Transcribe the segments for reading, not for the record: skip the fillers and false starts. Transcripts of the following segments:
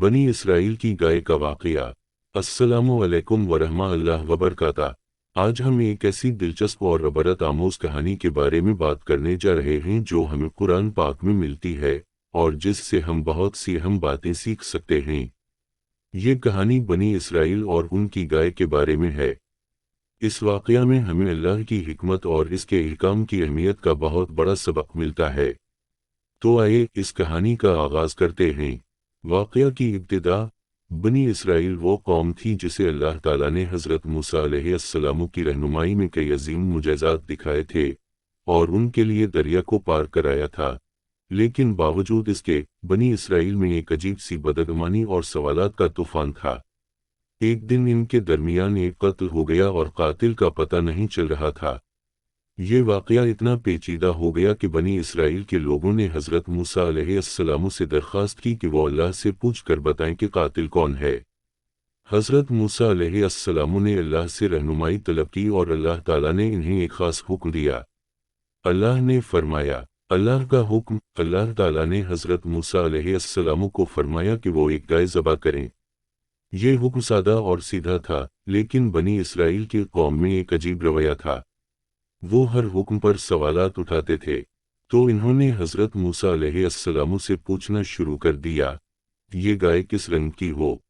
बनी इसराइल की गाय का वाक़या। अस्सलामु अलैकुम वरहमतुल्लाहि वबरकातुहू। आज हम एक ऐसी दिलचस्प और इबरत आमोज़ कहानी के बारे में बात करने जा रहे हैं जो हमें कुरान पाक में मिलती है और जिससे हम बहुत सी अहम बातें सीख सकते हैं। ये कहानी बनी इसराइल और उनकी गाय के बारे में है। इस वाक़या में हमें अल्लाह की हिकमत और इसके अहकाम की अहमियत का बहुत बड़ा सबक मिलता है। तो आइए इस कहानी का आगाज़ करते हैं। वाक़या की इब्तिदा। बनी इसराइल वो कौम थी जिसे अल्लाह ताला ने हज़रत मूसा अलैहिस्सलाम की रहनुमाई में कई अजीम मुजज़ात दिखाए थे और उनके लिए दरिया को पार कराया था। लेकिन बावजूद इसके बनी इसराइल में एक अजीब सी बदगुमानी और सवालात का तूफान था। एक दिन इनके दरमियान एक कत्ल हो गया और कातिल का पता नहीं चल रहा था। ये वाक़या इतना पेचीदा हो गया कि बनी इसराइल के लोगों ने हज़रत मूसा अलैहिस्सलाम से दरख्वास्त की कि वो अल्लाह से पूछ कर बताएं कि कातिल कौन है। हज़रत मूसा अलैहिस्सलाम ने अल्लाह से रहनुमाई तलब की और अल्लाह ताला ने इन्हें एक ख़ास हुक्म दिया। अल्लाह ने फरमाया, अल्लाह का हुक्म। अल्लाह ताला ने हज़रत मूसा अलैहिस्सलाम को फरमाया कि वो एक गाय ज़बह करें। ये हुक्म सादा और सीधा था, लेकिन बनी इसराइल की कौम में एक अजीब रवैया था। वो हर हुक्म पर सवालात उठाते थे। तो इन्होंने हज़रत मूसा अलैहिस्सलाम से पूछना शुरू कर दिया, ये गाय किस रंग की हो?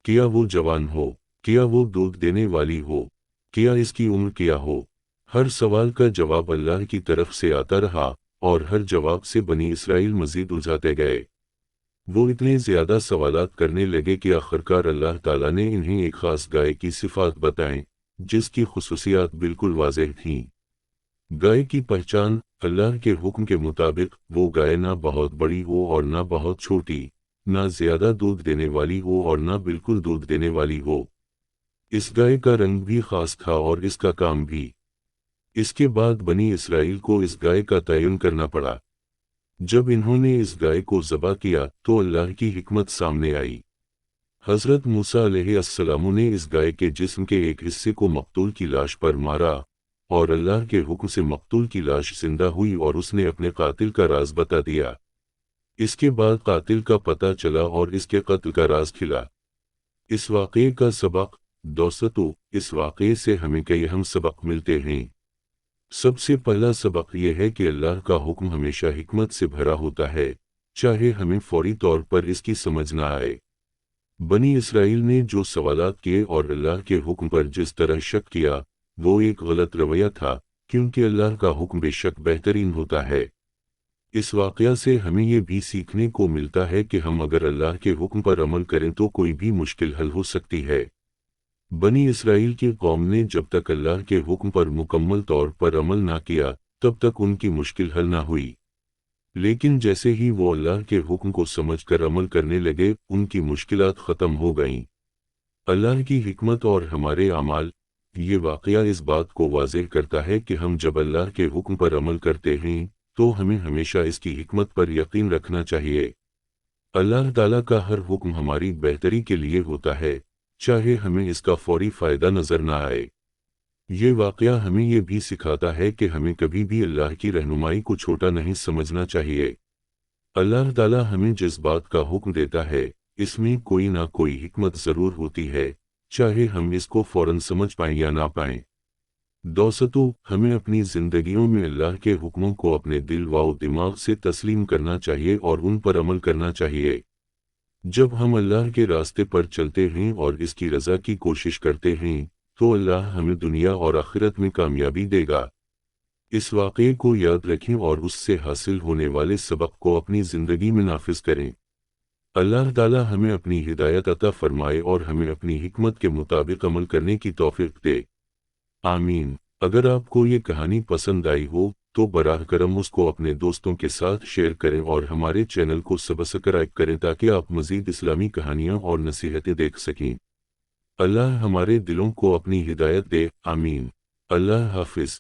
क्या वो जवान हो? क्या वो दूध देने वाली हो? क्या इसकी उम्र क्या हो? हर सवाल का जवाब अल्लाह की तरफ से आता रहा और हर जवाब से बनी इसराइल मज़ीद उलझाते गए। वो इतने ज़्यादा सवालात करने लगे कि आखिरकार अल्लाह ताला ने इन्हें एक ख़ास गाय की सिफ़ात बताएं जिसकी खुसूसियात बिल्कुल वाज़ेह थीं। गाय की पहचान। अल्लाह के हुक्म के मुताबिक वो गाय ना बहुत बड़ी हो और ना बहुत छोटी, ना ज़्यादा दूध देने वाली हो और ना बिल्कुल दूध देने वाली हो। इस गाय का रंग भी ख़ास था और इसका काम भी। इसके बाद बनी इसराइल को इस गाय का तयन करना पड़ा। जब इन्होंने इस गाय को ज़बह किया तो अल्लाह की हिकमत सामने आई। हज़रत मूसा अलैहिस्सलाम ने इस गाय के जिस्म के एक हिस्से को मक़तूल की लाश पर मारा और अल्लाह के हुक्म से मक़तूल की लाश जिंदा हुई और उसने अपने कातिल का राज बता दिया। इसके बाद कातिल का पता चला और इसके कत्ल का राज खिला। इस वाक़े का सबक। दोस्तों, इस वाक़े से हमें कई अहम सबक मिलते हैं। सबसे पहला सबक यह है कि अल्लाह का हुक्म हमेशा हिकमत से भरा होता है, चाहे हमें फौरी तौर पर इसकी समझ ना आए। बनी इसराइल ने जो सवालात किए और अल्लाह के हुक्म पर जिस तरह शक किया, वो एक गलत रवैया था, क्योंकि अल्लाह का हुक्म बेशक बेहतरीन होता है। इस वाक़या से हमें ये भी सीखने को मिलता है कि हम अगर अल्लाह के हुक्म पर अमल करें तो कोई भी मुश्किल हल हो सकती है। बनी इसराइल की कौम ने जब तक अल्लाह के हुक्म पर मुकम्मल तौर पर अमल ना किया, तब तक उनकी मुश्किल हल ना हुई। लेकिन जैसे ही वो अल्लाह के हुक्म को समझकर अमल करने लगे, उनकी मुश्किलात ख़त्म हो गईं। अल्लाह की हिकमत और हमारे अमाल। ये वाक़या इस बात को वाज़ेह करता है कि हम जब अल्लाह के हुक्म पर अमल करते हैं तो हमें हमेशा इसकी हिकमत पर यकीन रखना चाहिए। अल्लाह ताला का हर हुक्म हमारी बेहतरी के लिए होता है, चाहे हमें इसका फौरी फ़ायदा नज़र ना आए। ये वाक़या हमें ये भी सिखाता है कि हमें कभी भी अल्लाह की रहनुमाई को छोटा नहीं समझना चाहिए। अल्लाह ताला हमें जिस बात का हुक्म देता है, इसमें कोई ना कोई हिकमत ज़रूर होती है, चाहे हम इसको फ़ौरन समझ पाएं या ना पाएं। दोस्तों, हमें अपनी ज़िंदगियों में अल्लाह के हुक्मों को अपने दिल व दिमाग से तस्लीम करना चाहिए और उन पर अमल करना चाहिए। जब हम अल्लाह के रास्ते पर चलते हैं और इसकी रज़ा की कोशिश करते हैं, तो अल्लाह हमें दुनिया और आखिरत में कामयाबी देगा। इस वाक़े को याद रखें और उससे हासिल होने वाले सबक को अपनी ज़िंदगी में नाफिज करें। अल्लाह ताला हमें अपनी हिदायत अता फरमाए और हमें अपनी हिकमत के मुताबिक अमल करने की तौफीक दे। आमीन। अगर आपको ये कहानी पसंद आई हो तो बराह करम उसको अपने दोस्तों के साथ शेयर करें और हमारे चैनल को सब्सक्राइब करें ताकि आप मज़ीद इस्लामी कहानियाँ और नसीहतें देख सकें। अल्लाह हमारे दिलों को अपनी हिदायत दे। आमीन। अल्लाह हाफिज़।